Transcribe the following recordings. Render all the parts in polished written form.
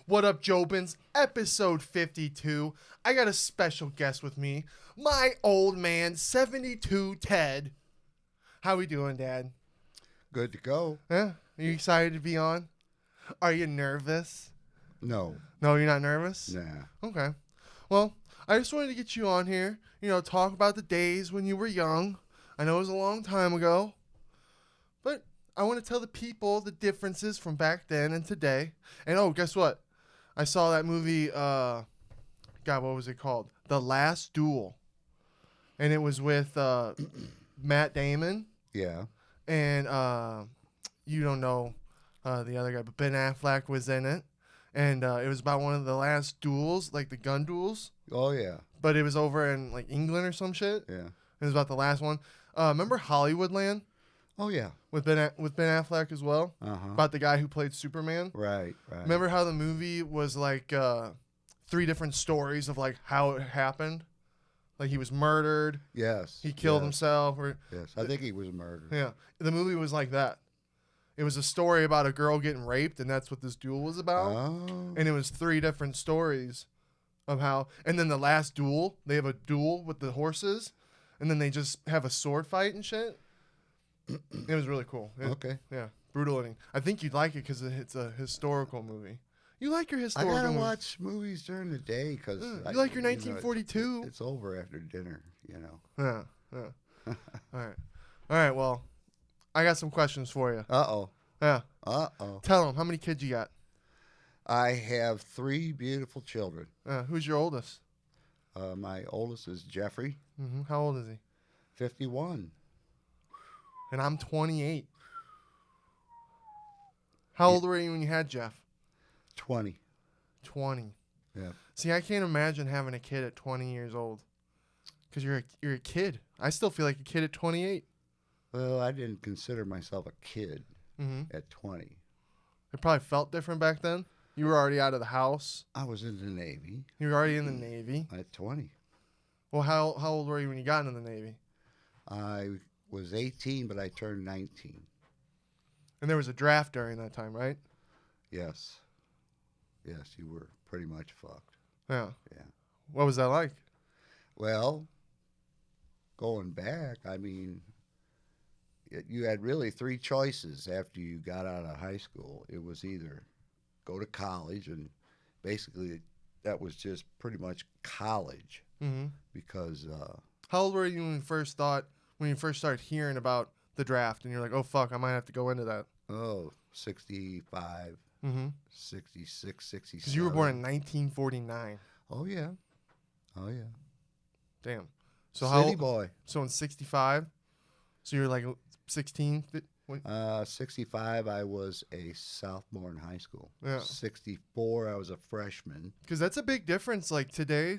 What up, Jobins? Episode 52. I got a special guest with me, my old man, 72 Ted. How we doing, Dad? Good to go. Yeah? Are you excited to be on? Are you nervous? No. No, you're not nervous? Nah. Okay. Well, I just wanted to get you on here, talk about the days when you were young. I know it was a long time ago, but I want to tell the people the differences from back then and today. And oh, guess what? I saw that movie, God, what was it called? The Last Duel. And it was with Matt Damon. Yeah. And you don't know the other guy, but Ben Affleck was in it. And it was about one of the last duels, like the gun duels. Oh, yeah. But it was over in like England or some shit. Yeah. It was about the last one. Remember Hollywoodland Oh, yeah. with Ben Affleck as well? Uh-huh. About the guy who played Superman? Right. Remember how the movie was like 3 different stories of like how it happened? Like he was murdered. Yes. He killed yes. himself. Or Yes. I think he was murdered. yeah, the movie was like that. It was a story about a girl getting raped, and that's what this duel was about. Oh. And it was 3 different stories of how. And then the last duel, they have a duel with the horses, and then they just have a sword fight and shit. It was really cool. Okay. Yeah, brutal ending. I think you'd like it because it's a historical movie. You like your I historical gotta movies. watch movies during the day because You like your 1942. It's over after dinner. Yeah. All right. Well, I got some questions for you. Uh-oh. Yeah. Uh-oh. Tell them how many kids you got. I have 3 beautiful children. Who's your oldest? My oldest is Jeffrey, How old is he? 51. And I'm 28. How old were you when you had Jeff? 20. 20. Yeah. See, I can't imagine having a kid at 20 years old. Because you're a kid. I still feel like a kid at 28. Well, I didn't consider myself a kid at 20. It probably felt different back then. You were already out of the house. I was in the Navy You were already in the Navy. at 20. Well, how old were you when you got into the Navy? I was 18, but I turned 19. And there was a draft during that time, right? Yes. Yes, you were pretty much fucked. Yeah. Yeah. What was that like? Well, going back, I mean, you had really 3 choices after you got out of high school. It was either go to college, and basically that was just pretty much college because How old were you when you first started hearing about the draft and you're like, oh, fuck, I might have to go into that? 65, 66, 67. Because you were born in 1949. Oh, yeah. Oh, yeah. Damn. So City boy. So in 65? So you're like 16? 65, I was a sophomore in high school. Yeah. 64, I was a freshman. Because that's a big difference. Like today,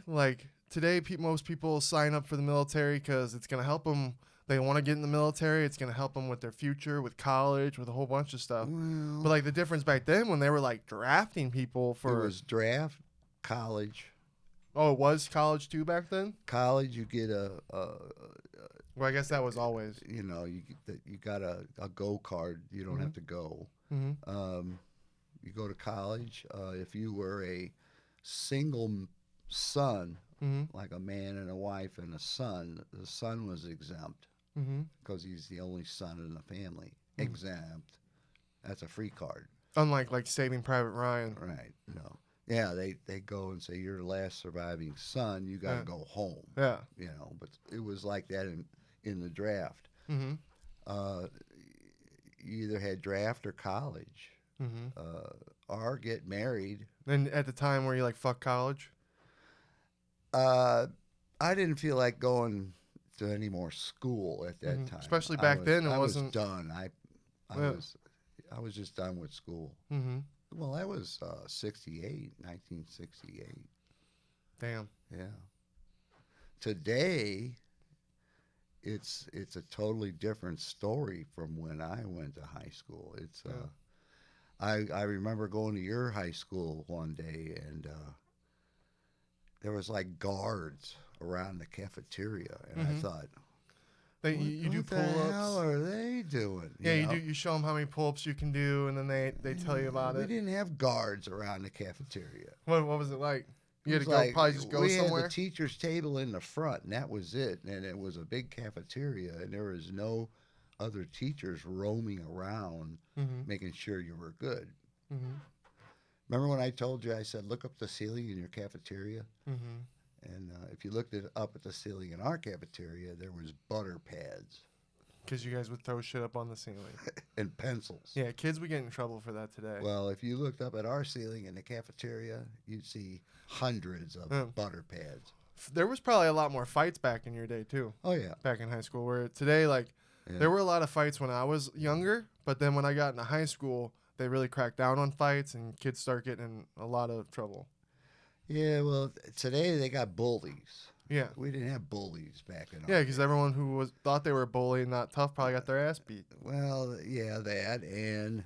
most people sign up for the military because it's going to help them. They want to get in the military. It's going to help them with their future, with college, with a whole bunch of stuff. Well, But like the difference back then when they were like drafting people for... it was draft, college. Oh, it was college too back then? College, you get Well, I guess that was always... you got a go card. You don't have to go. You go to college. If you were a single son, like a man and a wife and a son, the son was exempt because he's the only son in the family. Exempt. That's a free card. Unlike like Saving Private Ryan. Right. No. Yeah, they go and say you're the last surviving son. You got to go home. Yeah. But it was like that in the draft. You either had draft or college, or get married. And at the time, were you like, fuck college? I didn't feel like going to any more school at that time. Especially back then, it wasn't... I was done. I was just done with school. Well, that was 1968. Damn. Yeah. Today, it's a totally different story from when I went to high school. It's I remember going to your high school one day, and there was like guards around the cafeteria, and I thought, You do What the pull-ups. hell are they doing? Yeah, you know? You show them how many pull-ups you can do, and then they tell you about We it. didn't have guards around the cafeteria. What was it like? You had It to was go like, probably just go we somewhere. had the teacher's table in the front, and that was it. And it was a big cafeteria, and there was no other teachers roaming around making sure you were good. Remember when I told you, I said, look up the ceiling in your cafeteria? And if you looked up at the ceiling in our cafeteria, there was butter pads. Because you guys would throw shit up on the ceiling. And pencils. Yeah, kids would get in trouble for that today. Well, if you looked up at our ceiling in the cafeteria, you'd see hundreds of butter pads. There was probably a lot more fights back in your day, too. Oh, yeah. Back in high school. Where today, like, there were a lot of fights when I was younger. But then when I got into high school, they really cracked down on fights, and kids start getting in a lot of trouble. Yeah, well, today they got bullies. Yeah. We didn't have bullies back in our Yeah, because everyone who thought they were bully and not tough probably got their ass beat. Well, yeah, that. And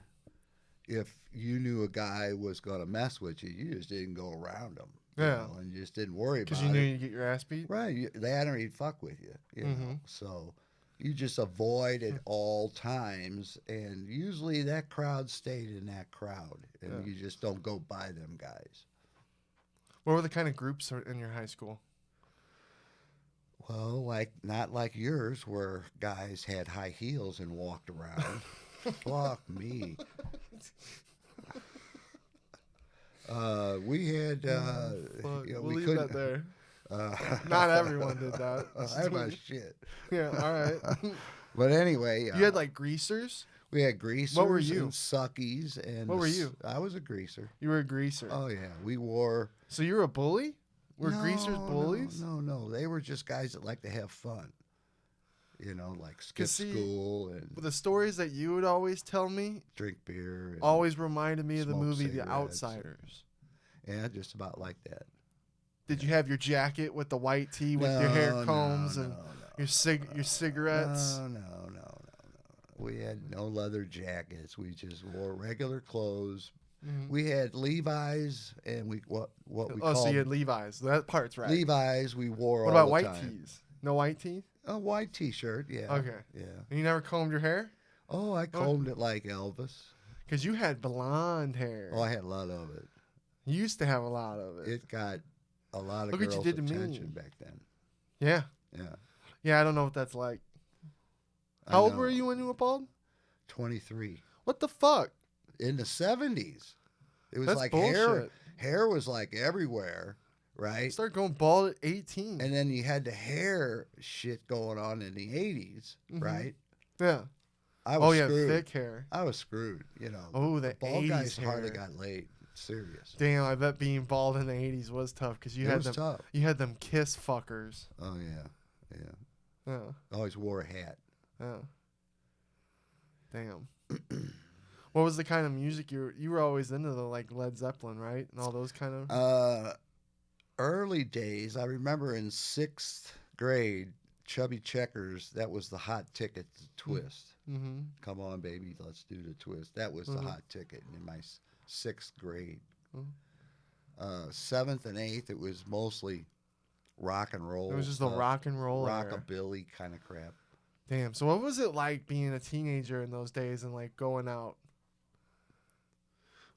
if you knew a guy was going to mess with you, you just didn't go around him. Yeah. And you just didn't worry about it. Because you knew you'd get your ass beat? Right. They hadn't even fuck with you. You know? So you just avoid at all times. And usually that crowd stayed in that crowd. And you just don't go by them guys. What were the kind of groups in your high school? Well, not like yours, where guys had high heels and walked around. Fuck me. We had. We'll leave that there. Not everyone did that. I'm a shit. Yeah, all right. But anyway, you had like greasers. We had greasers. What were you? And suckies. And what were you? I was a greaser. You were a greaser. Oh yeah, we wore. So you were a bully? Were greasers bullies? No. They were just guys that like to have fun. You know, like skip school and the stories that you would always tell me, drink beer, and always reminded me of the movie cigarettes. The Outsiders. Yeah, just about like that. Did you have your jacket with the white tee with your hair combs and your cigarettes? No. We had no leather jackets. We just wore regular clothes. We had Levi's, and what we called. So you had Levi's. That part's right. Levi's we wore. What all about the white time. tees? No white tee? A white T-shirt, yeah. Okay. Yeah. And you never combed your hair? Oh, I combed it like Elvis. Because you had blonde hair. Oh, I had a lot of it. You used to have a lot of it. It got a lot of Look what girls' you did to attention me. back then. Yeah. Yeah. Yeah, I don't know what that's like. How old were you when you were bald? 23. What the fuck? In the 70s. It was That's like bullshit. hair was like everywhere, right? Start going bald at 18. And then you had the hair shit going on in the 80s, right? Yeah. I was yeah, screwed. thick hair. I was screwed, you know. Oh, the bald 80s guys hair. hardly got laid. Serious. Damn, I bet being bald in the 80s was tough because you had them. Tough. You had them kiss fuckers. Oh yeah. Yeah. Always wore a hat. Yeah. Damn. What was the kind of music you were always into? The like Led Zeppelin, right, and all those kind of. Early days, I remember in 6th grade, Chubby Checkers. That was the hot ticket to Twist. Mm-hmm. Come on, baby, let's do the Twist. That was the hot ticket in my 6th grade. 7th and 8th, it was mostly rock and roll. It was just the rock and roll era. Rockabilly kind of crap. Damn. So what was it like being a teenager in those days and like going out?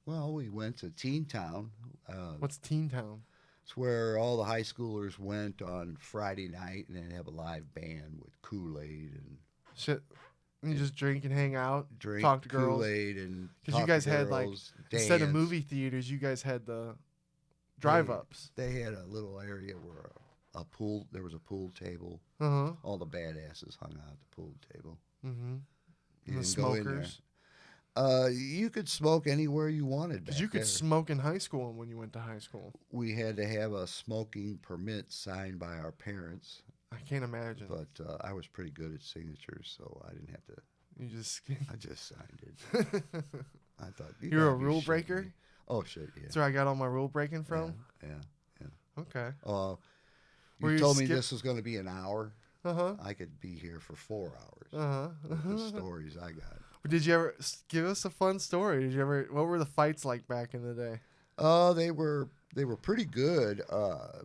Well, we went to Teen Town. What's Teen Town? It's where all the high schoolers went on Friday night, and they'd have a live band with Kool-Aid and shit. And you just drink and hang out, drink talk to girls. Kool-Aid and because you guys had like instead of movie theaters, you guys had the drive-ups. They had a little area where there was a pool table. All the badasses hung out at the pool table. Mm-hmm. You the didn't go in there. smokers. You could smoke anywhere you wanted. Because you could smoke in high school when you went to high school. We had to have a smoking permit signed by our parents. I can't imagine. But I was pretty good at signatures, so I didn't have to. You just. I just signed it. I thought you're a rule breaker. Me. Oh shit! Yeah. That's where I got all my rule breaking from. Yeah. Okay. You told me this was going to be an hour. Uh-huh. I could be here for 4 hours. Uh-huh. With the stories I got. Did you ever give us a fun story? What were the fights like back in the day? They were they were pretty good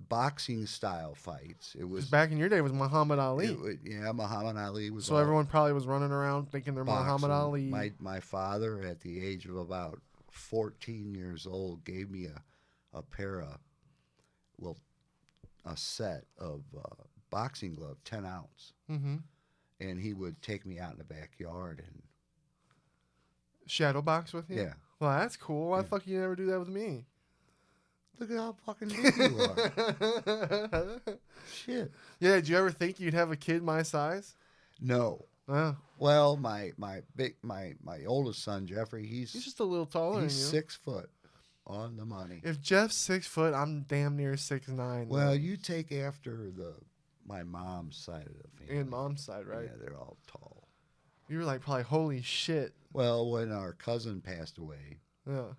boxing style fights. It 'Cause was back in your day, it was Muhammad Ali. yeah, Muhammad Ali was So all everyone probably was running around thinking they're Muhammad boxing. Ali. My father, at the age of about 14 years old, gave me a pair of, well, a set of boxing gloves, 10 ounce. Mm-hmm. And he would take me out in the backyard and Shadow box with you? yeah. Well, that's cool. Why the fuck you never do that with me? Look at how fucking big you are. Shit. Yeah, did you ever think you'd have a kid my size? No. Oh. Well, my oldest son Jeffrey, He's just a little taller he's than you. 6 foot on the money. If Jeff's 6 foot, I'm damn near 6'9". Well, you take after my mom's side of the family. And mom's side, right? Yeah, they're all tall. You were like probably, holy shit. Well, when our cousin passed away, Yeah.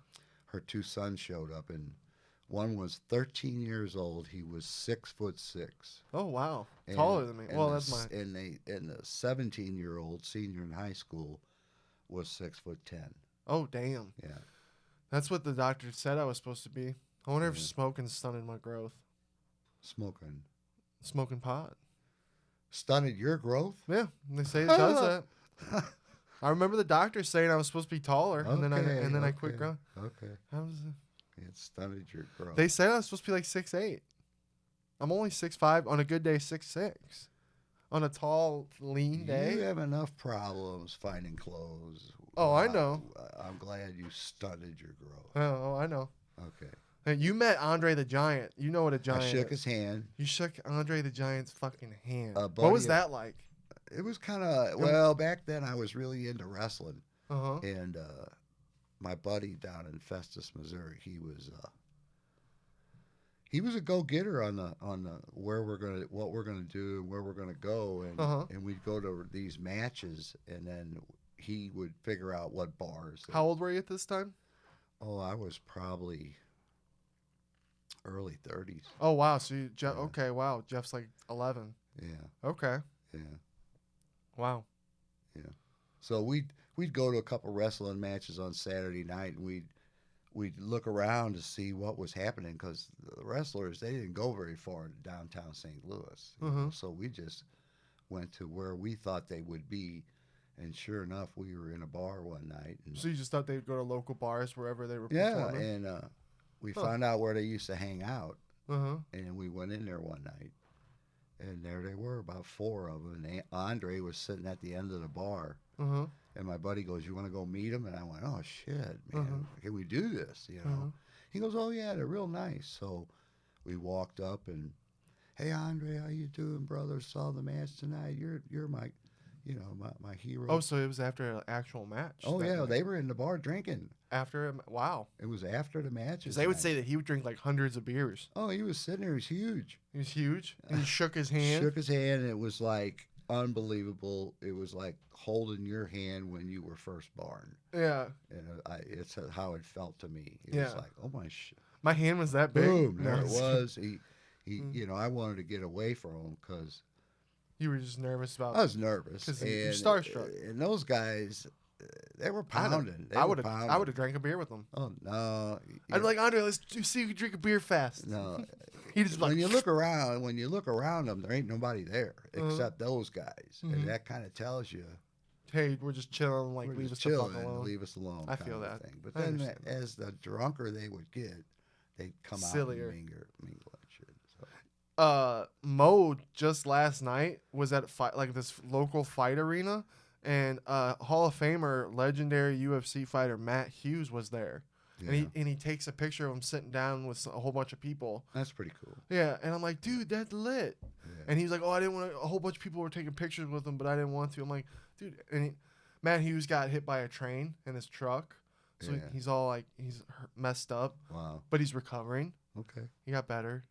her 2 sons showed up, and one was 13 years old. He was 6'6". Oh wow, And- taller than me. and Well, the that's s- my. And the 17-year-old senior in high school was 6'10". Oh damn. Yeah. That's what the doctor said I was supposed to be. I wonder if Yeah. smoking stunted my growth. Smoking. Smoking pot. Stunted your growth? Yeah, they say it does that. I remember the doctor saying I was supposed to be taller, and then I quit growing. Okay. How was It stunted your growth. They said I was supposed to be like 6'8". I'm only 6'5". On a good day, 6'6". On a tall, lean day. You have enough problems finding clothes. Oh, I know. I'm glad you stunted your growth. Oh, I know. Okay. Hey, you met Andre the Giant. You know what a giant I shook is. his hand. You shook Andre the Giant's fucking hand. A What buddy was of- that like? It was kind of, well, back then I was really into wrestling. Uh-huh. And my buddy down in Festus, Missouri, he was a go-getter on the what we're gonna do and where we're gonna go, and and we'd go to these matches, and then he would figure out what bars. How old were you at this time? Oh, I was probably early 30s. Oh, wow. So you, okay, wow. Jeff's like 11. Yeah, Okay. yeah, Wow. yeah. So we'd go to a couple wrestling matches on Saturday night, and we'd look around to see what was happening, because the wrestlers, they didn't go very far to downtown St. Louis. You know? So we just went to where we thought they would be, and sure enough, we were in a bar one night. And So you just thought they'd go to local bars wherever they were yeah, performing? and we found out where they used to hang out, Uh-huh. and we went in there one night, and there they were, about 4 of them, and Andre was sitting at the end of the bar. Uh-huh. And my buddy goes, "You want to go meet him?" And I went, "Oh shit, man, can we do this?" You know. He goes, "Oh yeah, they're real nice." So we walked up and, "Hey Andre, how you doing, brother? Saw the match tonight. You're my, my hero." Oh, so it was after an actual match? Oh that yeah, night. they were in the bar drinking. Wow. It was after the match. Because they would say that he would drink like hundreds of beers. "Oh, he was sitting there. He was huge." He was huge. And he shook his hand. Shook his hand, and it was like unbelievable. It was like holding your hand when you were first born. Yeah. And it's how it felt to me. It Yeah. was like, oh my shit. My hand was that big. Boom, No, there it I'm just was. He I wanted to get away from him because You were just nervous about. I was nervous. 'Cause you're And, starstruck. And those guys, they were pounding. I would have drank a beer with them. Oh no! I'd be like, Andre, let's see if you can drink a beer fast. No. He just like, when you look around them, there ain't nobody there except those guys, and that kind of tells you hey, we're just chilling. Like, we're leave us just the fuck chilling, alone. leave us alone. I kind feel of that. thing. But I then, understand that. as the drunker they would get, they'd come Sillier. out and mingle and shit. So. Mo just last night was at this local fight arena, and Hall of Famer, legendary UFC fighter Matt Hughes was there. Yeah. And he takes a picture of him sitting down with a whole bunch of people. That's pretty cool. Yeah, and I'm like, dude, that's lit. Yeah. And he's like, oh, I didn't want to. A whole bunch of people were taking pictures with him, but I didn't want to. I'm like, dude. And Matt Hughes got hit by a train in his truck, so Yeah. he's all like, messed up, Wow. but he's recovering. Okay. He got better.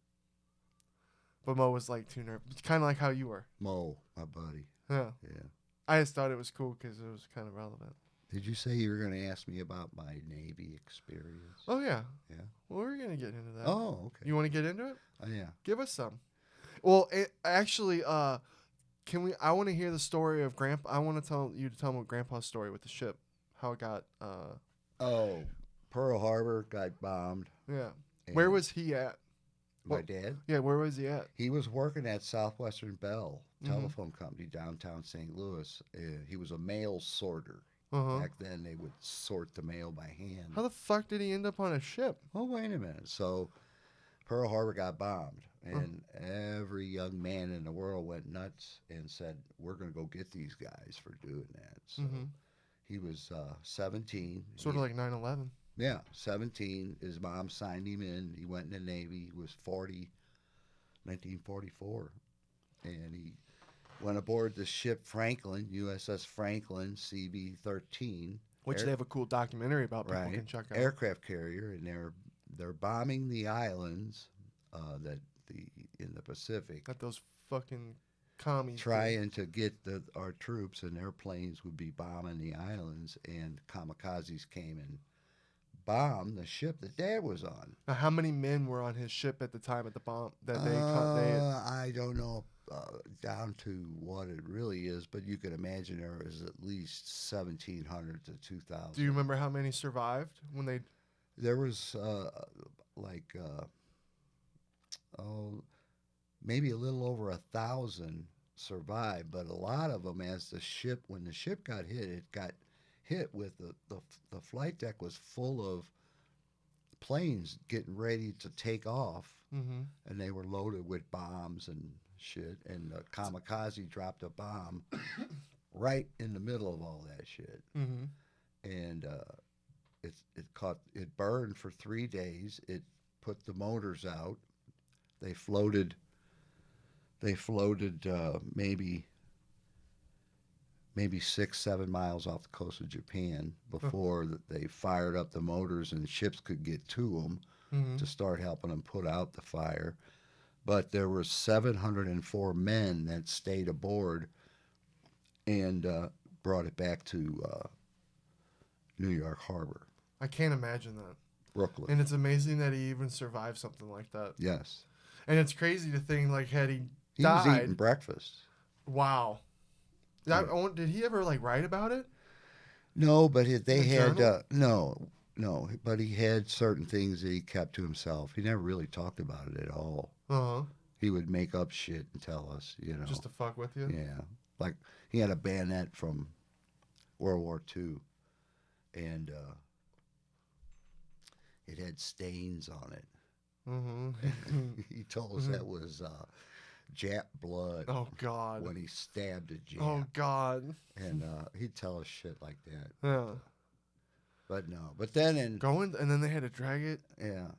But Mo was like too nervous, kind of like how you were. Mo, my buddy. Yeah. Yeah. I just thought it was cool because it was kind of relevant. Did you say you were going to ask me about my Navy experience? Oh yeah. Yeah. Well, we're gonna get into that. Oh, okay. You want to get into it? Yeah. Give us some. Well, actually, can we? I want to hear the story of Grandpa. I want to tell me Grandpa's story with the ship, how it got. Oh, Pearl Harbor got bombed. Yeah. Where was he at? My dad? Yeah, where was he at? He was working at Southwestern Bell Mm-hmm. Telephone Company downtown St. Louis. He was a mail sorter. Uh-huh. Back then, they would sort the mail by hand. How the fuck did he end up on a ship? Oh, wait a minute. So Pearl Harbor got bombed, and every young man in the world went nuts and said, "We're going to go get these guys for doing that." So he was 17. Sort of like 9/11. Yeah, 17. His mom signed him in. He went in the Navy. He was 1944. And he went aboard the ship Franklin, USS Franklin, CB-13. Which they have a cool documentary about people Right. can check out. Aircraft carrier, and they're bombing the islands in the Pacific. Got those fucking commies. Trying to get our troops, and their planes would be bombing the islands, and kamikazes came and bombed the ship that Dad was on. Now, how many men were on his ship at the time of the bomb that I don't know down to what it really is, but you could imagine there was at least 1,700 to 2,000. Do you remember how many survived when they? There was maybe a little over 1,000 survived, but a lot of them, when the ship got hit, it got hit with the flight deck was full of planes getting ready to take off, and they were loaded with bombs and shit, and the kamikaze dropped a bomb right in the middle of all that shit, and it burned for 3 days. It put the motors out. They floated maybe 6-7 miles off the coast of Japan before they fired up the motors and ships could get to them to start helping them put out the fire. But there were 704 men that stayed aboard and brought it back to New York Harbor. I can't imagine that. Brooklyn. And it's amazing that he even survived something like that. Yes. And it's crazy to think, like, had he He died. was eating breakfast. Wow. Did he ever, like, write about it? No, but they had journal? no, but he had certain things that he kept to himself. He never really talked about it at all. He would make up shit and tell us, Just to fuck with you? Yeah. Like, he had a bayonet from World War II, and it had stains on it. He told us that was Jap blood. Oh, God. When he stabbed a Jap. Oh, God. And he'd tell us shit like that. Yeah. But no. But then and then they had to drag it. Yeah.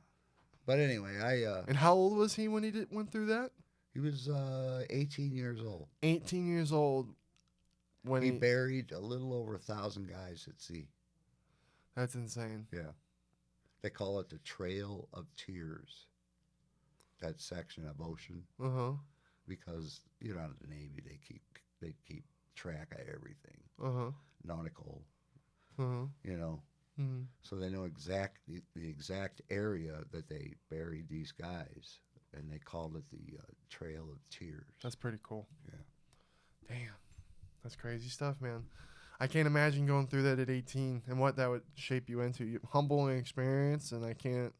But anyway, and how old was he when he went through that? He was 18 years old. 18 years old when he buried a little over 1,000 guys at sea. That's insane. Yeah. They call it the Trail of Tears. That section of ocean. Because out of the Navy, they keep track of everything. Nautical. So they know the exact area that they buried these guys, and they called it the Trail of Tears. That's pretty cool. Yeah. Damn, that's crazy stuff, man. I can't imagine going through that at 18 and what that would shape you into. Humbling experience, and I can't.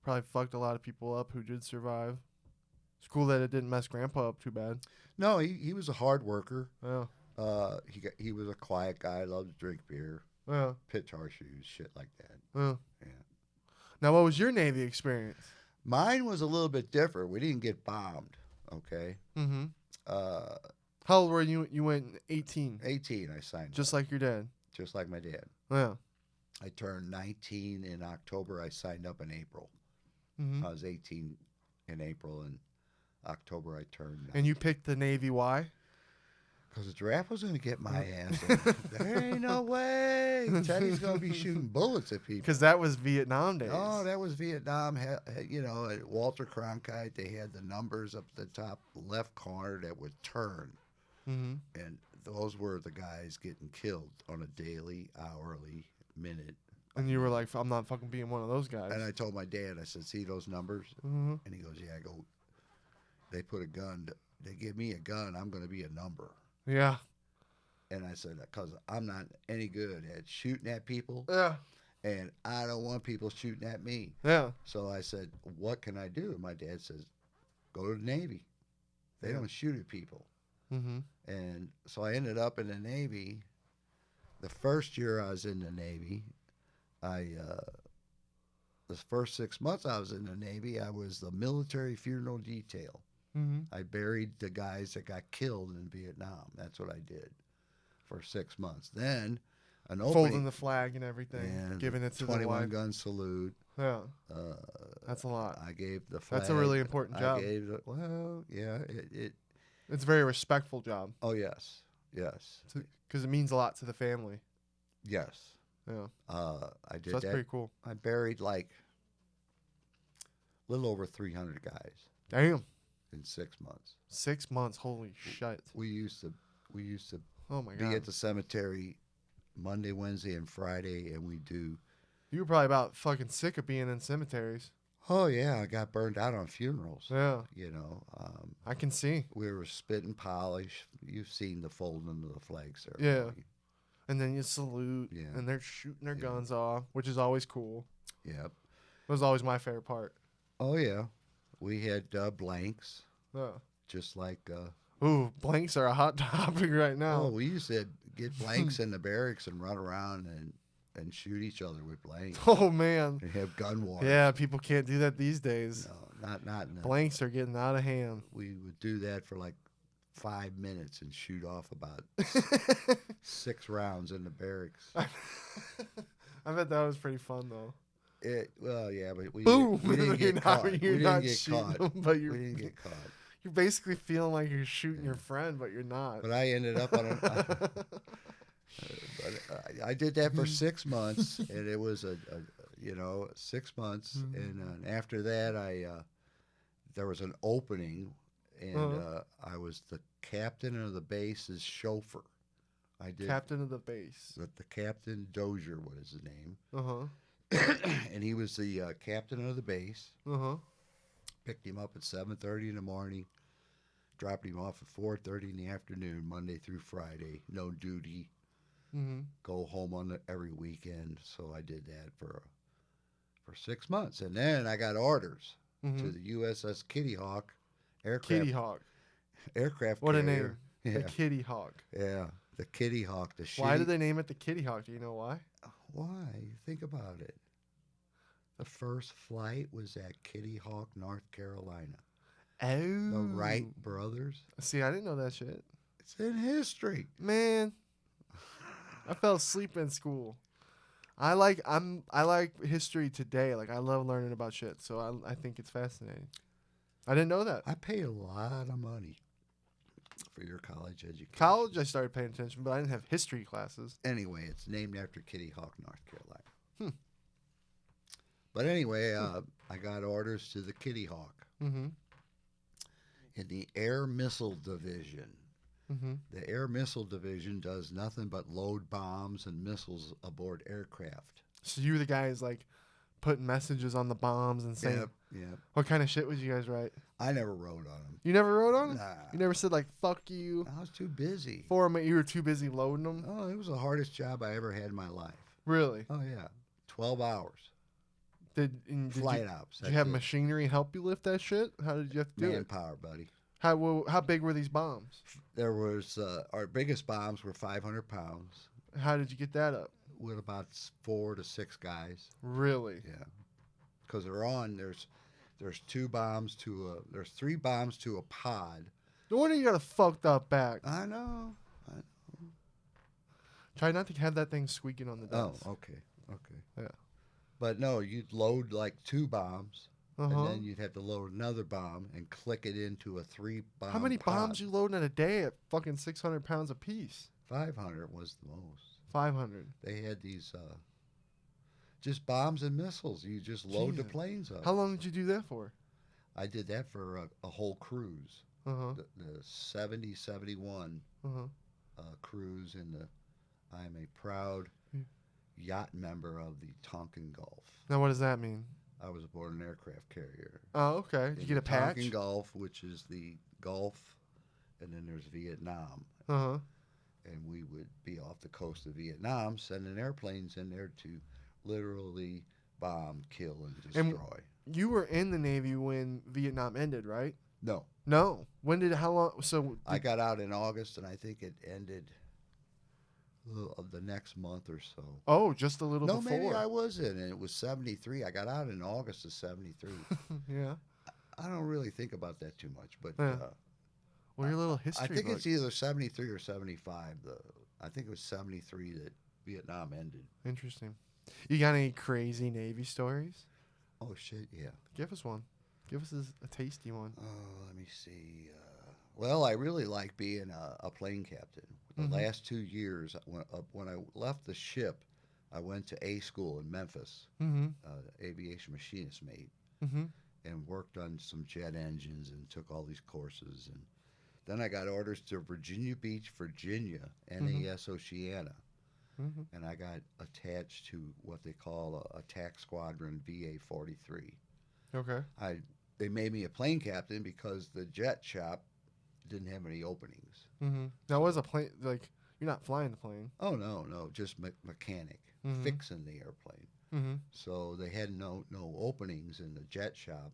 Probably fucked a lot of people up who did survive. It's cool that it didn't mess Grandpa up too bad. No, he was a hard worker. Yeah. He was a quiet guy. Loved to drink beer. Yeah. Pitch horseshoes, shit like that. Yeah. Yeah. Now, what was your Navy experience? Mine was a little bit different. We didn't get bombed. Okay. How old were you? You went 18. 18. I signed. Just like your dad. Just like my dad. Yeah. I turned 19 in October. I signed up in April. I was 18 in April, and October I turned 19. And you picked the Navy. Why? Because the draft was going to get my ass. There ain't no way. Teddy's going to be shooting bullets at people. Because that was Vietnam days. Oh, that was Vietnam. At Walter Cronkite, they had the numbers up at the top left corner that would turn. And those were the guys getting killed on a daily, hourly, minute. And you were like, I'm not fucking being one of those guys. And I told my dad, I said, see those numbers? And he goes, yeah. I go, they put a gun, they give me a gun, I'm going to be a number. Yeah. And I said, because I'm not any good at shooting at people. Yeah. and I don't want people shooting at me. Yeah. So I said, what can I do? And my dad says, go to the Navy. They don't shoot at people. Mm-hmm. And so I ended up in the Navy. The first year I was in the Navy, the first 6 months I was in the Navy, I was the military funeral detail. Mm-hmm. I buried the guys that got killed in Vietnam. That's what I did for 6 months. Then an opening, Folding the flag and everything, and giving it to the 21 wife. gun salute. Yeah, Uh, that's a lot. I gave the flag. That's a really important job. I gave it. Well, yeah. It's a very respectful job. Oh yes, yes, because it means a lot to the family. yes. Yeah. I did So that's that. pretty cool. I buried like a little over 300 guys Damn. in 6 months. 6 months. Holy shit. We used to Oh my be god. at the cemetery Monday, Wednesday, and Friday, and we do. You were probably about fucking sick of being in cemeteries. Oh yeah, I got burned out on funerals. Yeah. You know, I can see. we were spit and polish. You've seen the folding of the flag Yeah. ceremony. And then you salute. Yeah. And they're shooting their Yeah. guns off, which is always cool. Yep. That was always my favorite part. Oh yeah, we had blanks, Yeah. just like. Ooh, blanks are a hot topic right now. Oh, we used to get blanks in the barracks and run around and shoot each other with blanks. Oh man. And have gun wars. Yeah, people can't do that these days. No, not in the, Blanks are getting out of hand. We would do that for like 5 minutes and shoot off about 6 rounds in the barracks. I bet that was pretty fun though. Well, yeah, but we Boom! we didn't get caught. We You're didn't not get shooting caught. them, but We didn't get caught. you're basically feeling like you're shooting your friend, but you're not. But I ended up on a. I did that for 6 months, and it was a 6 months, and after that, there was an opening, and I was the captain of the base's chauffeur. I did Captain of the base. the captain Dozier was his name, and he was the captain of the base. Picked him up at 7:30 in the morning, dropped him off at 4:30 in the afternoon, Monday through Friday, no duty. Go home on every weekend. So I did that for 6 months, and then I got orders to the USS Kitty Hawk aircraft. Kitty Hawk. Aircraft What carrier. a name. Yeah, The Kitty Hawk. yeah, the Kitty Hawk. The Why shitty- did they name it the Kitty Hawk? Do you know why? Why? Think about it. The first flight was at Kitty Hawk, North Carolina. Oh. The Wright brothers. See, I didn't know that shit. It's in history. Man, I fell asleep in school. I like history today. Like I love learning about shit. So I think it's fascinating. I didn't know that. I paid a lot of money for your college education. College, I started paying attention, but I didn't have history classes. Anyway, it's named after Kitty Hawk, North Carolina. But anyway, I got orders to the Kitty Hawk in the Air Missile Division. The Air Missile Division does nothing but load bombs and missiles aboard aircraft. So you were the guys like putting messages on the bombs and saying, Yep. what kind of shit would you guys write? I never wrote on them. You never wrote on them? Nah. You never said like, fuck you? I was too busy. For them, you were too busy loading them? Oh, it was the hardest job I ever had in my life. Really? Oh, yeah. 12 hours. Did Flight ops. Did you have machinery help you lift that shit? How did you have to do it? Manpower, buddy. How big were these bombs? There was, our biggest bombs were 500 pounds How did you get that up? with about 4 to 6 guys. Really? Yeah. Because there's 2 bombs there's 3 bombs to a pod. No wonder you got a fucked up back. I know. Try not to have that thing squeaking on the desk. Oh, okay. Yeah. But no, you'd load like 2 bombs, and Uh-huh. then you'd have to load another bomb and click it into a 3-bomb How many pod. bombs you loading in a day at fucking 600 pounds a piece? 500 was the most. 500. They had these just bombs and missiles. You just load the Jesus. planes up. How long did you do that for? I did that for a whole cruise. Uh-huh. The 70-71 Uh-huh. cruise I'm a proud Hmm. yacht member of the Tonkin Gulf. Now what does that mean? I was aboard an aircraft carrier. Oh, okay. Did you In get a the patch? Tonkin Gulf, which is the Gulf, and then there's Vietnam. Uh-huh. And we would be off the coast of Vietnam, sending airplanes in there to literally bomb, kill, and And destroy. you were in the Navy when Vietnam ended, right? No, No. When did? How long? So I got out in August, and I think it ended of the next month or so. oh, just a little No, maybe before. I was in, and it was 73. I got out in August of 73. Yeah. I don't really think about that too much, but Yeah. Well, your little I history think book. it's either 73 or 75. I think it was 73 that Vietnam ended. Interesting. You got any crazy Navy stories? Oh, shit, yeah. Give us one. Give us a tasty one. Oh, let me see. Well, I really like being a plane captain. The Mhm. last 2 years, when I left the ship, I went to A school in Memphis, Mm-hmm. aviation machinist mate, Mm-hmm. and worked on some jet engines and took all these courses. And then I got orders to Virginia Beach, Virginia, NAS Oceana, Mm-hmm. and I got attached to what they call a TAC Squadron VA 43. Okay. They made me a plane captain because the jet shop didn't have any openings. Mm-hmm. Now, was a plane like you're not flying the plane? Oh no, just mechanic Mhm. fixing the airplane. Mm-hmm. So they had no openings in the jet shop.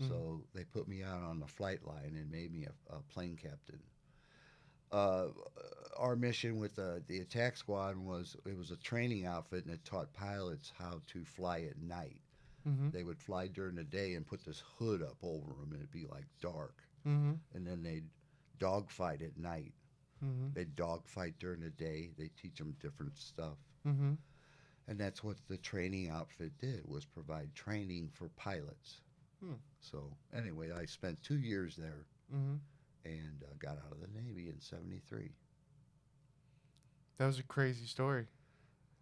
So they put me out on the flight line and made me a plane captain. Uh, our mission with the attack squad was it was a training outfit and it taught pilots how to fly at night. Mm-hmm. They would fly during the day and put this hood up over them and it'd be like dark. Mm-hmm. And then they'd dogfight at night. Mm-hmm. They'd dogfight during the day. They teach them different stuff. Mm-hmm. And that's what the training outfit did was provide training for pilots. Hmm. So anyway, I spent 2 years there Mm-hmm. and got out of the Navy in 73. That was a crazy story.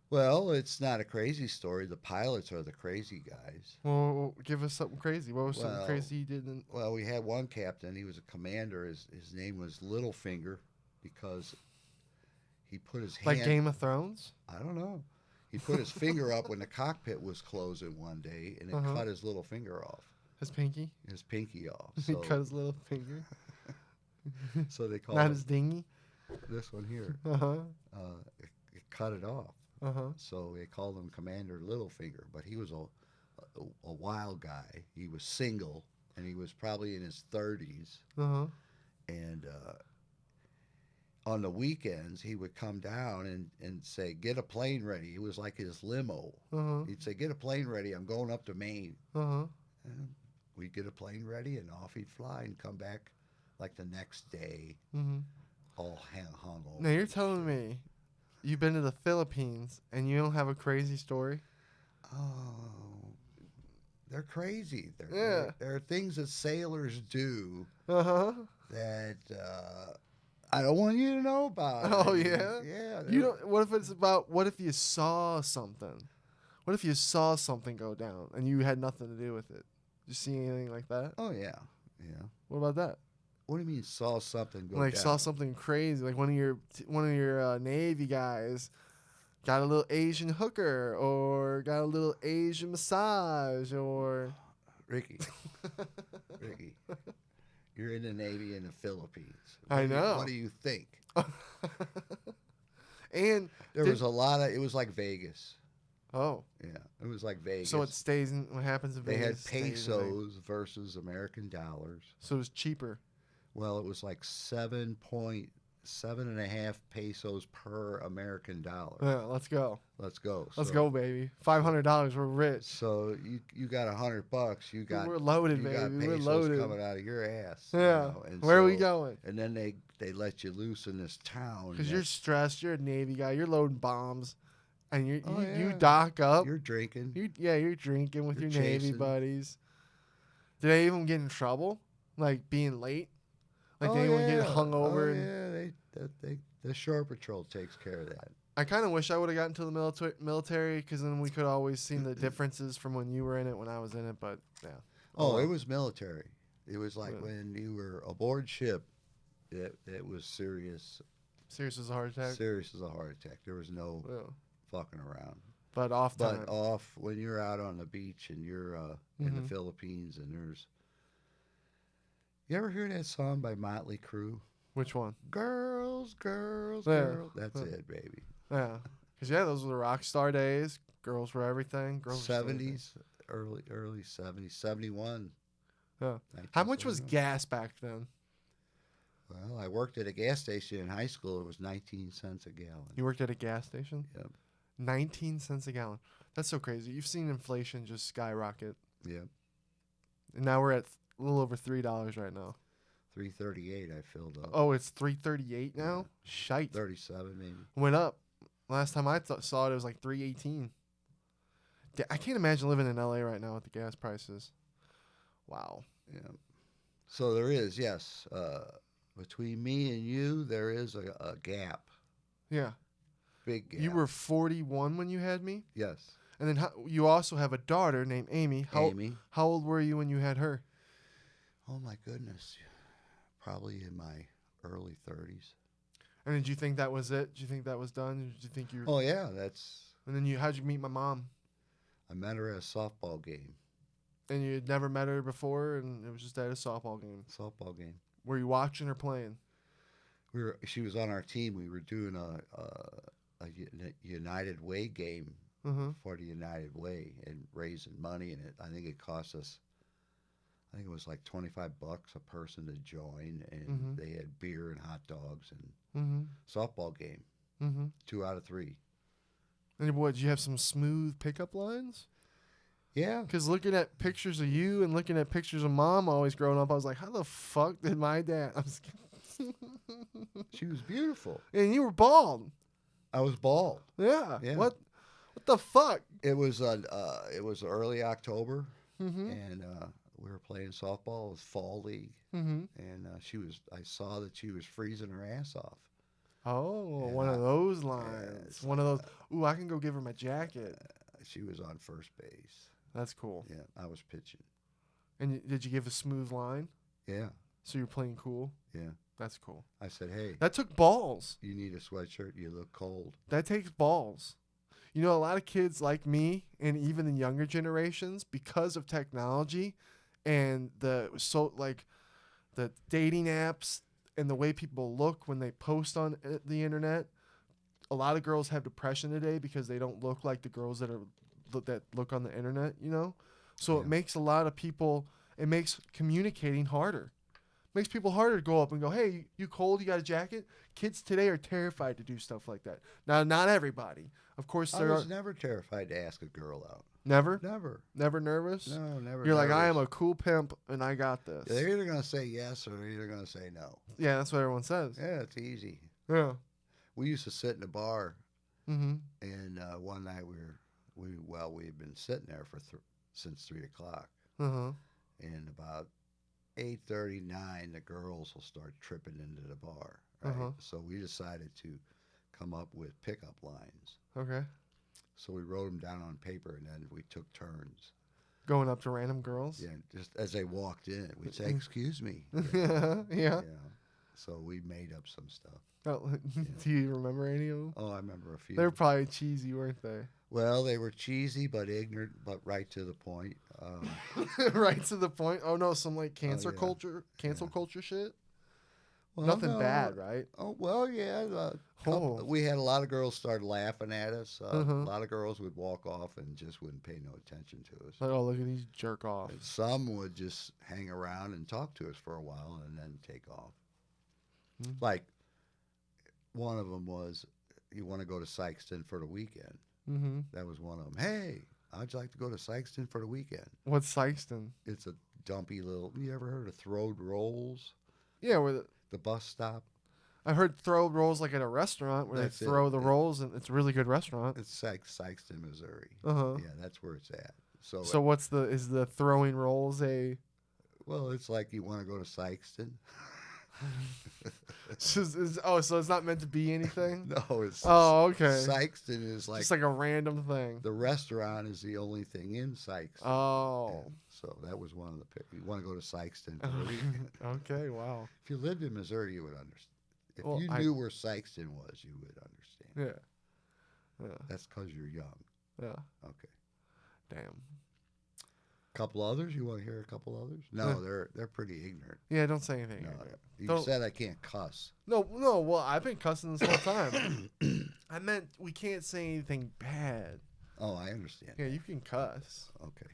Well, it's not a crazy story. The pilots are the crazy guys. Well, give us something crazy. What was something Well, crazy you did? Well, we had one captain. He was a commander. His name was Littlefinger because he put his hand. Like Game of Thrones? I don't know. He put his finger up when the cockpit was closing one day, and it cut his little finger off. His pinky? His pinky off. He cut his little finger. So they call Not it his dingy. this one here. Uh-huh. It cut it off. Uh-huh. So they called him Commander Littlefinger. But he was a wild guy. He was single, and he was probably in his 30s. Uh-huh. And on the weekends, he would come down and say, "Get a plane ready." It was like his limo. Uh-huh. He'd say, "Get a plane ready. I'm going up to Maine." Uh-huh. And we'd get a plane ready, and off he'd fly and come back like the next day, Mm-hmm. all hung over. Now you're telling me you've been to the Philippines and you don't have a crazy story? Oh, they're crazy. Yeah. There are things that sailors do Uh-huh. that I don't want you to know about. Oh, I mean, yeah? Yeah. You don't. What if you saw something? What if you saw something go down and you had nothing to do with it? Did you see anything like that? Oh, yeah. Yeah. What about that? What do you mean saw something go Like down? saw something crazy, like one of your Navy guys got a little Asian hooker or got a little Asian massage or Ricky. Ricky. You're in the Navy in the Philippines. I know. What do you think? And There was a lot of. It was like Vegas. oh, Yeah, it was like Vegas. so it stays in what happens in They had Vegas. stays in Vegas. pesos versus American dollars. So it's cheaper. Well, it was like 7.5 pesos per American dollar. Yeah, let's go. Let's go. Let's So- go, baby. $500. We're rich. So you got $100. You got We're loaded, you got baby. We're pesos loaded. coming out of your ass. Yeah. And Where are we so- going? And then they let you loose in this town. Because you're stressed. You're a Navy guy. You're loading bombs, and you yeah. dock up. You're drinking. You're drinking with You're your Navy chasing. buddies. Did they even get in trouble, like being late? Like they even get hung over? Yeah, the shore patrol takes care of that. I kind of wish I would have gotten to the military because then we could always seen the differences from when you were in it, when I was in it. But yeah. Oh, it was military. It was like Yeah. when you were aboard ship. It was serious. Serious as a heart attack. Serious as a heart attack. There was no Yeah. fucking around. But off time. But off when you're out on the beach and you're in the Mhm. Philippines and there's. You ever hear that song by Motley Crue? Which one? Girls, girls, Yeah. girls. That's Yeah. it, baby. Yeah. Because those were the rock star days. Girls were everything. Girls were still everything. 70s, early 70s, 71. Yeah. How much was 1971. gas back then? Well, I worked at a gas station in high school. It was 19 cents a gallon. You worked at a gas station? Yep. 19 cents a gallon. That's so crazy. You've seen inflation just skyrocket. Yep. And now we're at a little over $3 right now. 338 I filled up. Oh, it's 338 now? Shite. 37 maybe. Went up. Last time I saw it was like 318. I can't imagine living in LA right now with the gas prices. Wow. Yeah. So there is, yes. Between me and you, there is a gap. Yeah. Big gap. You were 41 when you had me? Yes. And then you also have a daughter named Amy. Amy. How old were you when you had her? Oh, my goodness. Probably in my early 30s. And did you think that was it? Did you think that was done? Did you think you? Oh, yeah. That's. And then how'd you meet my mom? I met her at a softball game. And you had never met her before, and it was just at a softball game. Softball game. Were you watching or playing? She was on our team. We were doing a United Way game for the United Way and raising money. And I think it cost us. I think it was like $25 a person to join, and they had beer and hot dogs and softball game. 2 out of 3. And what, did you have some smooth pickup lines? Yeah. Because looking at pictures of you and looking at pictures of Mom always growing up, I was like, how the fuck did my dad? I'm just kidding. She was beautiful. And you were bald. I was bald. Yeah. Yeah. What the fuck? It was early October, and we were playing softball. It was fall league, and I saw that she was freezing her ass off. Oh, And one of those lines. One of those. Ooh, I can go give her my jacket. She was on first base. That's cool. Yeah, I was pitching. And did you give a smooth line? Yeah. So you're playing cool? Yeah. That's cool. I said, hey. That took balls. You need a sweatshirt. You look cold. That takes balls. You know, a lot of kids like me and even the younger generations, because of technology and the dating apps and the way people look when they post on the internet, a lot of girls have depression today because they don't look like the girls that look on the internet, you know? So it makes a lot of people, it makes communicating harder. It makes people harder to go up and go, hey, you cold? You got a jacket? Kids today are terrified to do stuff like that. Now, not everybody. Of course, I was never terrified to ask a girl out. Never? Never. Never nervous? No, never. You're like, nervous. I am a cool pimp and I got this. Yeah, they're either going to say yes or they're either going to say no. Yeah, that's what everyone says. Yeah, it's easy. Yeah. We used to sit in a bar, and one night we had been sitting there since 3 o'clock, and about 8:39 the girls will start tripping into the bar. Right? So we decided to come up with pickup lines. Okay. So we wrote them down on paper, and then we took turns. Going up to random girls? Yeah, just as they walked in, we'd say, "Excuse me." Yeah. So we made up some stuff. Oh, do you remember any of them? Oh, I remember a few. They were probably cheesy, weren't they? Well, they were cheesy but ignorant, but right to the point. Right to the point. Oh no, some like cancel culture shit. Well, Nothing bad, right? Oh well, yeah. We had a lot of girls start laughing at us. A lot of girls would walk off and just wouldn't pay no attention to us. Like, oh, look at these jerk off. And some would just hang around and talk to us for a while and then take off. Like one of them was, you want to go to Sykeston for the weekend? That was one of them. Hey, I'd like to go to Sykeston for the weekend. What's Sykeston? It's a dumpy little. You ever heard of Throwed Rolls? Yeah, where the bus stop. I've heard throw rolls like at a restaurant where they throw the rolls, and it's a really good restaurant. It's Sykeston, Missouri. Yeah, that's where it's at. So is the throwing rolls a? Well, it's like you want to go to Sykeston. So it's not meant to be anything? No, it's. Oh, okay. Sykeston is like. Just like a random thing. The restaurant is the only thing in Sykeston. Oh. And so that was one of the picks. You want to go to Sykeston for the weekend. Okay, wow. If you lived in Missouri, you would understand. If you knew where Sykeston was, you would understand. Yeah. That's because you're young. Yeah. Okay. Damn. Couple others? You want to hear a couple others? No, they're pretty ignorant. Yeah, don't say anything. No, you said I can't cuss. No. Well, I've been cussing this whole time. I meant we can't say anything bad. Oh, I understand. Yeah, you can cuss. Okay.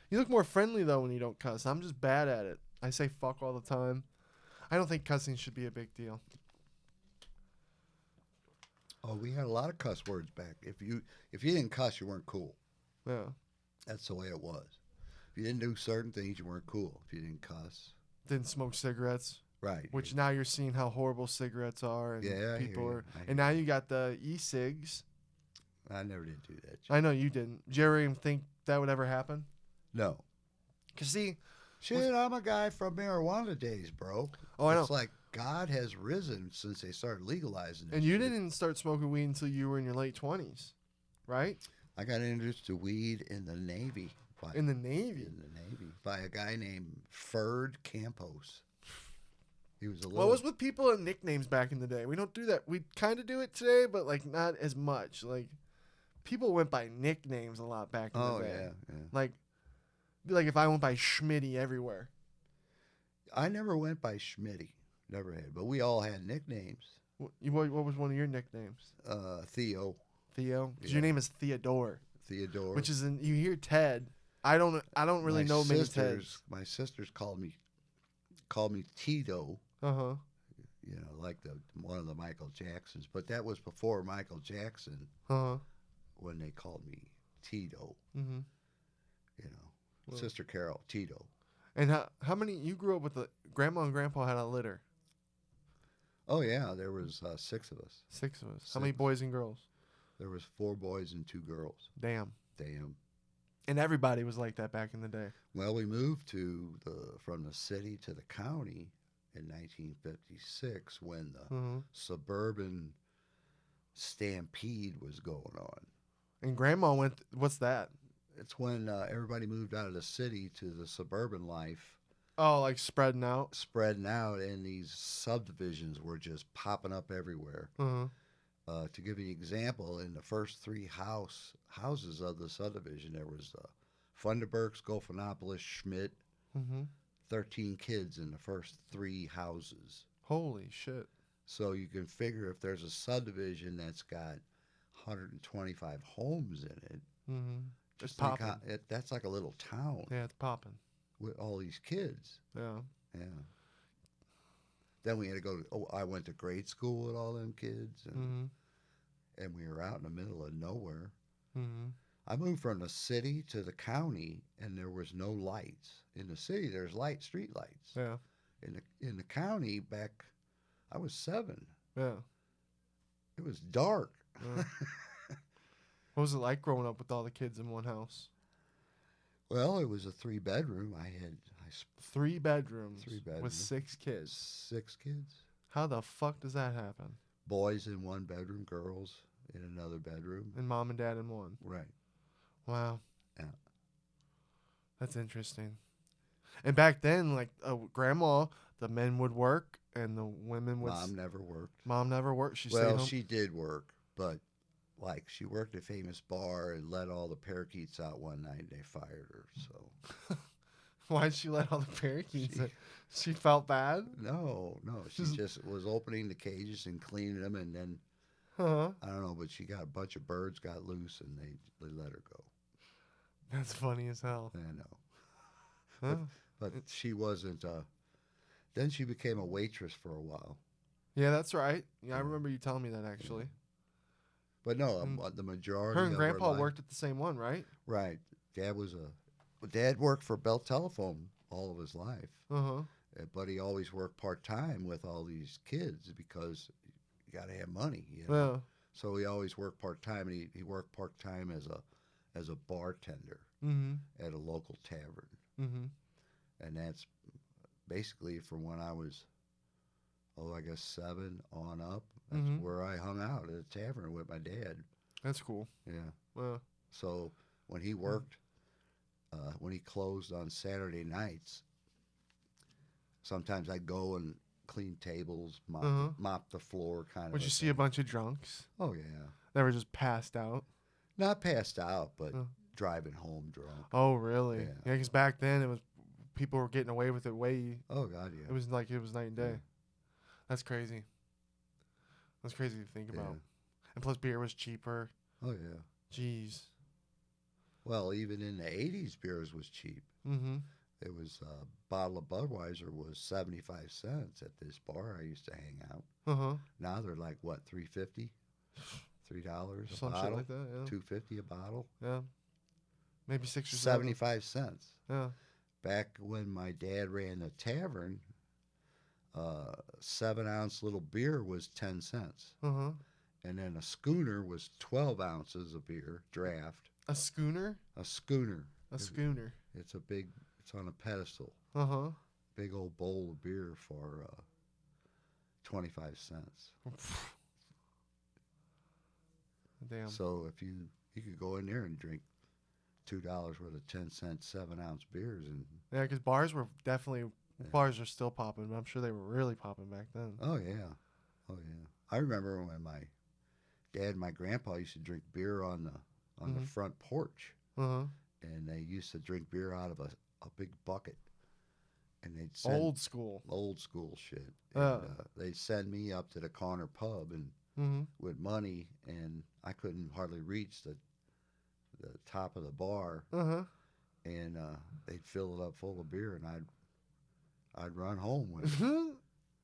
You look more friendly though when you don't cuss. I'm just bad at it. I say fuck all the time. I don't think cussing should be a big deal. Oh, we had a lot of cuss words back. If you didn't cuss, you weren't cool. Yeah. That's the way it was. If you didn't do certain things, you weren't cool. If you didn't cuss, Didn't smoke cigarettes. right? Which now you're seeing how horrible cigarettes are, and Yeah, I people hear you. are. I hear And now you got the e-cigs. I never did do that. I know you didn't. Did you ever even think that would ever happen? No. Cause see, Shit, I'm a guy from marijuana days, bro. oh I know. It's like God has risen since they started legalizing it. And you didn't start smoking weed until you were in your late 20s, right? I got introduced to weed in the Navy. In the Navy. In the Navy by a guy named Ferd Campos. He was a little. What was with people and nicknames back in the day? We don't do that. We kind of do it today, but like not as much. Like people went by nicknames a lot back in the day. Yeah. Like if I went by Schmitty everywhere. I never went by Schmitty. Never had. But we all had nicknames. What was one of your nicknames? Theo. Theo? 'Cause Yeah. your name is Theodore. Theodore. Which is you hear Ted. I don't really know many Teds. My sisters called me Tito. Uh-huh. You know, like one of the Michael Jacksons. But that was before Michael Jackson Uh-huh. when they called me Tito. Mm-hmm. You know. Well. Sister Carol, Tito. And how many you grew up with? Grandma and grandpa had a litter. Oh yeah, there was 6 of us. 6 of us. How many boys and girls? There was 4 boys and 2 girls. Damn. And everybody was like that back in the day. Well, we moved from the city to the county in 1956 when the suburban stampede was going on. And grandma went. What's that? It's when everybody moved out of the city to the suburban life. Oh, like spreading out, and these subdivisions were just popping up everywhere. To give you an example, in the first 3 houses of the subdivision, there was Funderburks, Golfinopolis, Schmitt. 13 kids in the first 3 houses. Holy shit! So you can figure if there's a subdivision that's got 125 homes in it. It's popping. That's like a little town. Yeah, it's popping. With all these kids. Yeah. Then we had to go I went to grade school with all them kids. And we were out in the middle of nowhere. I moved from the city to the county, and there was no lights. In the city, there's street lights. Yeah. In the county, back, I was 7. Yeah. It was dark. Yeah. What was it like growing up with all the kids in one house? Well, it was a 3-bedroom. I had 3 bedrooms. 3 bedrooms with 6 kids. 6 kids. How the fuck does that happen? Boys in 1 bedroom, girls in another bedroom, and mom and dad in one. Right. Wow. Yeah. That's interesting. And back then, like grandma, the men would work and the women would. Mom never worked. Mom never worked. Well, she did work, but like she worked at a famous bar and let all the parakeets out one night and they fired her. So why did she let all the parakeets in? She felt bad? No. She just was opening the cages and cleaning them, and then I don't know, but she got a bunch of birds got loose and they let her go. That's funny as hell. I know. Huh? But she wasn't. Then she became a waitress for a while. Yeah, that's right. Yeah, I remember you telling me that actually. But no, the majority. Her and Grandpa worked at the same one, right? Right. Dad worked for Bell Telephone all of his life. But he always worked part-time with all these kids because you got to have money. You know? Yeah. So he always worked part-time, and he worked part-time as a bartender at a local tavern. And that's basically from when I was, I guess 7 on up. That's where I hung out at a tavern with my dad. That's cool. Yeah. Well. So when he worked, when he closed on Saturday nights, sometimes I'd go and clean tables, mop the floor, kind of. Would you see a bunch of drunks? Oh, yeah. That were just passed out? Not passed out, but driving home drunk. Oh, really? Yeah, because back then people were getting away with it way. Oh, God, yeah. It was night and day. Yeah. That's crazy. That's crazy to think about. And plus, beer was cheaper. Oh, yeah. Jeez. Well, even in the 80s, beers was cheap. Mm-hmm. It was a bottle of Budweiser was 75 cents at this bar I used to hang out. Uh-huh. Now they're like what, $3.50? $3 a Some bottle? shit like that, yeah. $2.50 a bottle? Yeah. Maybe 6 or 7. 75 cents. Yeah. Back when my dad ran a tavern, 7-ounce little beer was 10 cents. Uh-huh. And then a schooner was 12 ounces of beer, draft. A schooner? A schooner. A schooner. It's a big, it's on a pedestal. Uh-huh. Big old bowl of beer for 25 cents. Damn. So if you could go in there and drink $2 worth of 10-cent 7-ounce beers, and Yeah, because bars were definitely, bars are still popping, but I'm sure they were really popping back then. oh yeah. I remember when my dad and my grandpa used to drink beer on the front porch, Uh-huh. and they used to drink beer out of a big bucket, and they'd send Old school. shit. And, Yeah. they'd send me up to the corner pub and with money, and I couldn't hardly reach the top of the bar, Uh-huh. and they'd fill it up full of beer, and I'd run home with it,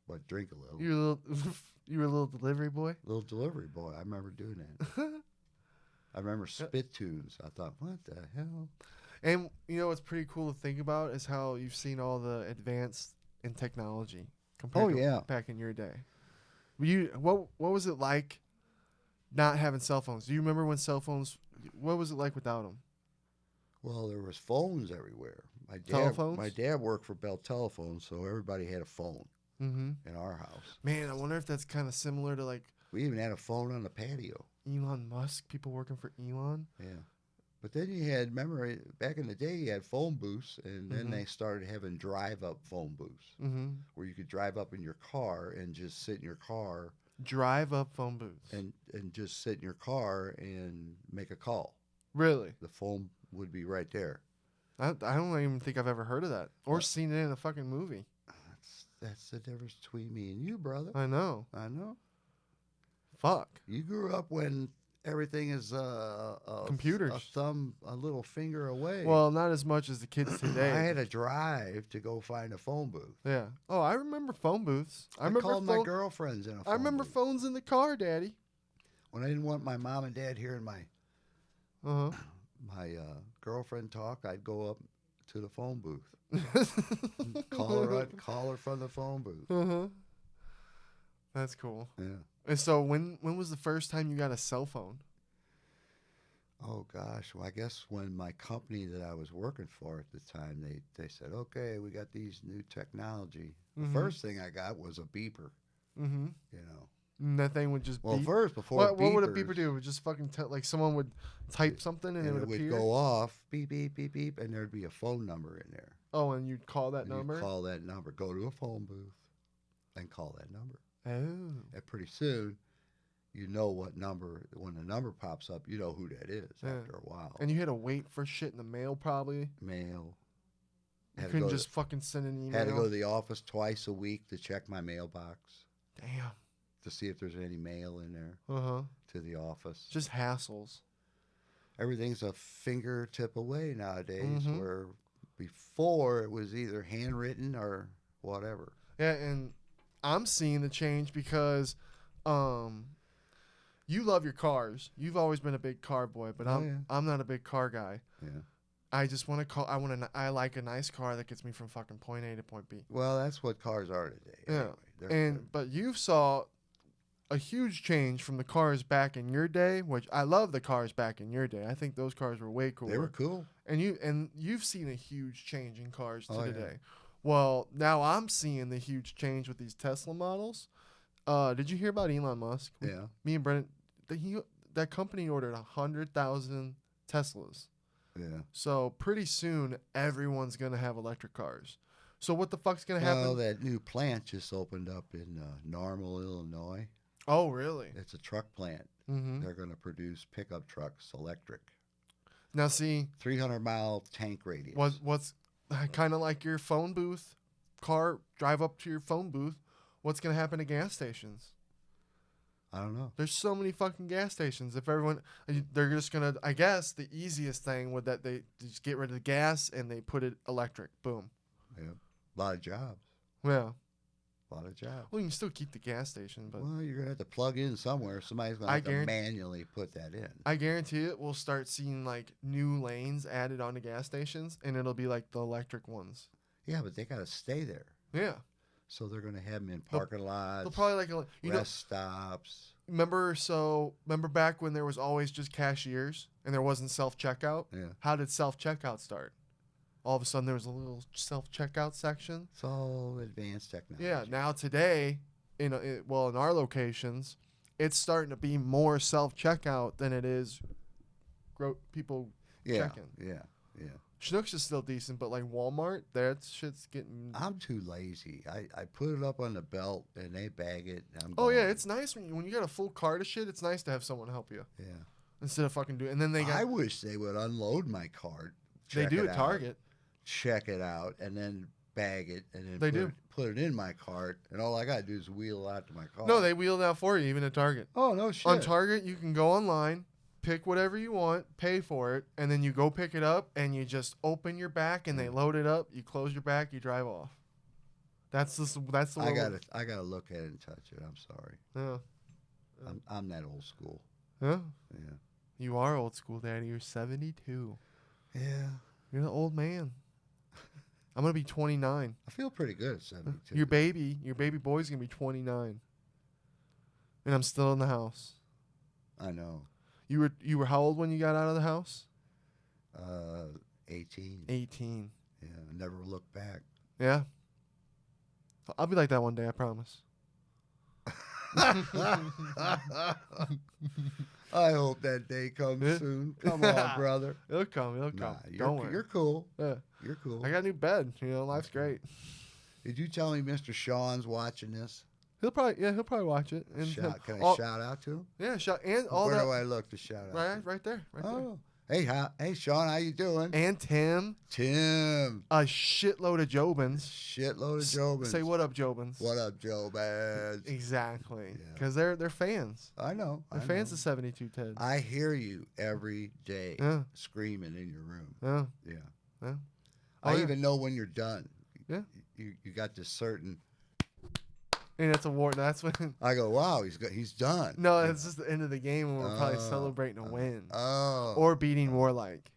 but drink a little. You were a little delivery boy? Little delivery boy. I remember doing that. I remember spit tunes. I thought, what the hell? And you know what's pretty cool to think about is how you've seen all the advance in technology compared to back in your day. What was it like not having cell phones? Do you remember when cell phones? What was it like without them? Well, there was phones everywhere. Telephones? My dad worked for Bell Telephone, so everybody had a phone Mm-hmm. in our house. Man, I wonder if that's kind of similar to like We even had a phone on the patio. Elon Musk, people working for Elon. Yeah. But then you had, remember, back in the day, you had phone booths, and then they started having drive-up phone booths where you could drive up in your car and just sit in your car. Drive up phone booths. And just sit in your car and make a call. Really? The phone would be right there. I don't even think I've ever heard of that or seen it in a fucking movie. That's the difference between me and you, brother. I know. Fuck. You grew up when everything is computers, a little finger away. Well, not as much as the kids today. I had to drive to go find a phone booth. Yeah. Oh, I remember phone booths. I remember called my girlfriends in a phone I remember booth. phones in the car, Daddy. When I didn't want my mom and dad hearing my girlfriend talk, I'd go up to the phone booth. call her from the phone booth. That's cool. Yeah. And so when was the first time you got a cell phone? Oh gosh, well I guess when my company that I was working for at the time, they said, okay, we got these new technology. The first thing I got was a beeper. You know. And that thing would just beep? What would a beeper do? It would just fucking like someone would type something and it would appear? Go off, beep, beep, beep, beep, and there'd be a phone number in there. Oh, and you'd call that number? You'd call that number. Go to a phone booth and call that number. Oh. And pretty soon, you know what number, when the number pops up, you know who that is after a while. And you had to wait for shit in the mail, probably? Mail. You couldn't just fucking send an email? Had to go to the office twice a week to check my mailbox. Damn. To see if there's any mail in there. To the office. Just hassles. Everything's a fingertip away nowadays, where before it was either handwritten or whatever. Yeah, and I'm seeing the change because you love your cars. You've always been a big car boy, but I'm not a big car guy. Yeah. I just want to call. I like a nice car that gets me from fucking point A to point B. Well, that's what cars are today. Yeah. Anyway. But you saw a huge change from the cars back in your day, which I love the cars back in your day. I think those cars were way cooler. They were cool. And you've seen a huge change in cars to today. Well, now I'm seeing the huge change with these Tesla models. Did you hear about Elon Musk? Yeah. Me and Brennan, that company ordered 100,000 Teslas. Yeah. So pretty soon, everyone's going to have electric cars. So what the fuck's going to happen? Well, that new plant just opened up in Normal, Illinois. Oh, really? It's a truck plant. They're going to produce pickup trucks electric. Now, see. 300-mile tank radius. What's kind of like your phone booth car, drive up to your phone booth. What's going to happen to gas stations? I don't know. There's so many fucking gas stations. If everyone, they're just gonna. I guess the easiest thing would that they just get rid of the gas and they put it electric. Boom. Yeah, a lot of jobs. Yeah. A lot of jobs. Well, you can still keep the gas station, but Well, you're gonna have to plug in somewhere. Somebody's gonna have to manually put that in. I guarantee it. We'll start seeing like new lanes added onto gas stations, and it'll be like the electric ones. Yeah, but they gotta stay there. Yeah. So they're gonna have them in parking lots. They'll probably like rest stops. Remember back when there was always just cashiers and there wasn't self checkout? Yeah. How did self checkout start? All of a sudden there was a little self checkout section. It's all advanced technology. Yeah. Now today, in our locations, it's starting to be more self checkout than it is people checking. Yeah. Schnucks is still decent, but like Walmart, that shit's getting. I'm too lazy. I put it up on the belt and they bag it. And I'm Oh yeah, going. it's nice when you got a full cart of shit. It's nice to have someone help you. Yeah. Instead of fucking doing. And then I wish they would unload my cart. They do at out, Target. Check it out and then bag it and then They put it in my cart and all I gotta do is wheel it out to my car. No, they wheel it out for you, even at Target. Oh no shit. On Target, you can go online, pick whatever you want, pay for it, and then you go pick it up and you just open your back and they load it up. You close your back, you drive off. That's the way. I gotta look at it and touch it. I'm sorry. Yeah. I'm that old school. Yeah. Yeah. You are old school, Daddy. You're 72. Yeah. You're the old man. I'm gonna be 29. I feel pretty good at 72. Your baby boy's gonna be 29, and I'm still in the house. I know. You were how old when you got out of the house? 18. 18. Yeah. Never look back. Yeah. I'll be like that one day. I promise. I hope that day comes soon. Come on, brother. It'll come. Nah, Don't worry. You're cool. Yeah. You're cool. I got a new bed. Life's great. Did you tell me Mr. Sean's watching this? He'll probably watch it. And Can I shout out to him? Yeah, shout and all Where that. do I look to shout out? Right there. Oh. Hey, Sean, how you doing? And Tim. A shitload of Jobins. Shitload of Jobins. Say what up, Jobins. What up, Jobins? Exactly. Because they're fans. I know. They're fans of 72 Ted. I hear you every day screaming in your room. Yeah. I even know when you're done. Yeah. You got this certain. And that's a war. That's when I go, wow, he's done. No, it's just the end of the game when we're probably celebrating a win. Oh. Or beating Warlike.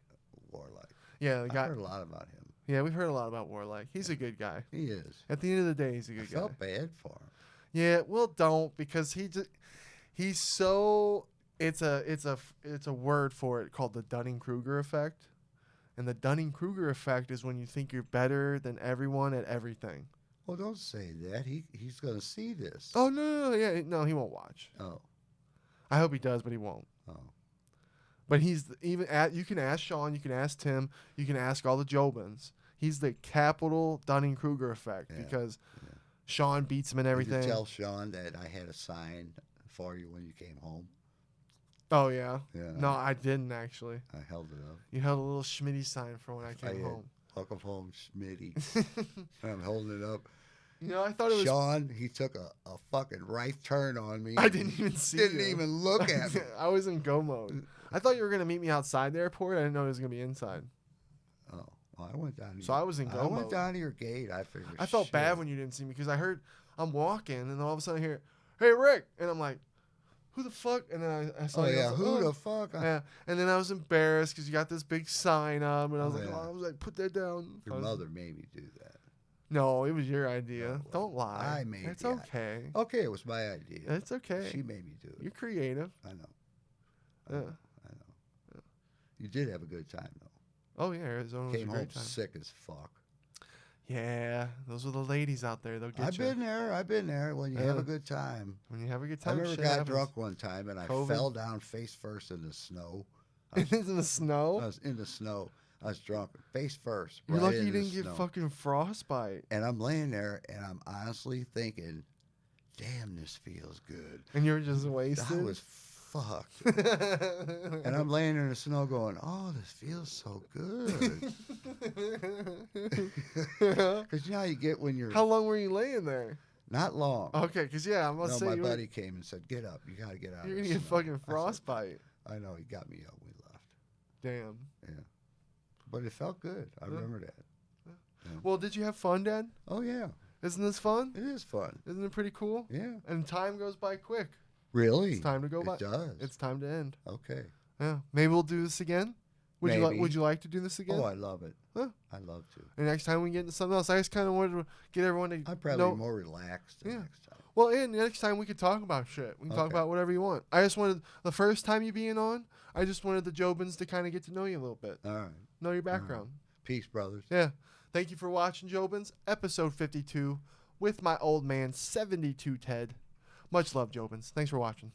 Yeah, I've heard a lot about him. Yeah, we've heard a lot about Warlike. He's a good guy. He is. At the end of the day, he's a good guy. I felt bad for him. Yeah, well, don't because he's so it's a word for it called the Dunning-Kruger effect, and the Dunning-Kruger effect is when you think you're better than everyone at everything. Well, don't say that. He's gonna see this. Oh no, he won't watch. Oh, I hope he does, but he won't. oh. But he's you can ask Sean, you can ask Tim, you can ask all the Jobins. He's the capital Dunning-Kruger effect because Sean beats him in everything. Did you tell Sean that I had a sign for you when you came home? Oh yeah. Yeah. No, I didn't actually. I held it up. You held a little Schmitty sign for when I came home. Welcome home, Schmitty. I'm holding it up. I thought it was Sean. He took a fucking right turn on me. I didn't even see. Didn't even look at me. I was in go mode. I thought you were gonna meet me outside the airport. I didn't know it was gonna be inside. Oh, well, I went down. So I was in go mode. I went down to your gate. I figured. I felt bad when you didn't see me because I heard I'm walking and then all of a sudden I hear, "Hey Rick," and I'm like, "Who the fuck?" And then I saw you. Yeah, I was who like, the fuck? Yeah, and then I was embarrassed because you got this big sign up, and I was like, "Put that down." Your mother made me do that. No, it was your idea. Don't lie. I made it. It's okay. Okay, it was my idea. It's okay. She made me do it. You're creative. I know. Yeah. I know. You did have a good time though. Oh yeah, Arizona was a Came great home time. sick as fuck. Yeah, those are the ladies out there. They'll get I've been there. When you have a good time. When you have a good time. I remember got drunk one time and I fell down face first in the snow. In the snow? I was in the snow. I was drunk, face first. You're right lucky in you the didn't get snow. fucking frostbite. And I'm laying there and I'm honestly thinking, damn, this feels good. And you were just wasted? I was fucked. And I'm laying there in the snow going, oh, this feels so good. Because you know how you get when you're... How long were you laying there? Not long. Okay, because, yeah, I'm going to No, say... my buddy came and said, get up. You got to get out You're of going to this get snow. fucking frostbite. I know. He got me up. We left. Damn. Yeah. But it felt good. I remember that. Yeah. Well, did you have fun, Dad? Oh, yeah. Isn't this fun? It is fun. Isn't it pretty cool? Yeah. And time goes by quick. Really? It's time to go by. It does. It's time to end. Okay. Yeah. Maybe we'll do this again. Maybe. Would you like to do this again? Oh, I love it. Huh? I love to. And next time we get into something else, I just kind of wanted to get everyone to I'm probably know. more relaxed the next time. Well, and next time we could talk about shit. We can talk Okay. about whatever you want. I just wanted, the first time you being on, I just wanted the Jobins to kind of get to know you a little bit. All right. Know your background. Peace, brothers. Yeah. Thank you for watching Jobins, episode 52, with my old man, 72 Ted. Much love, Jobins. Thanks for watching.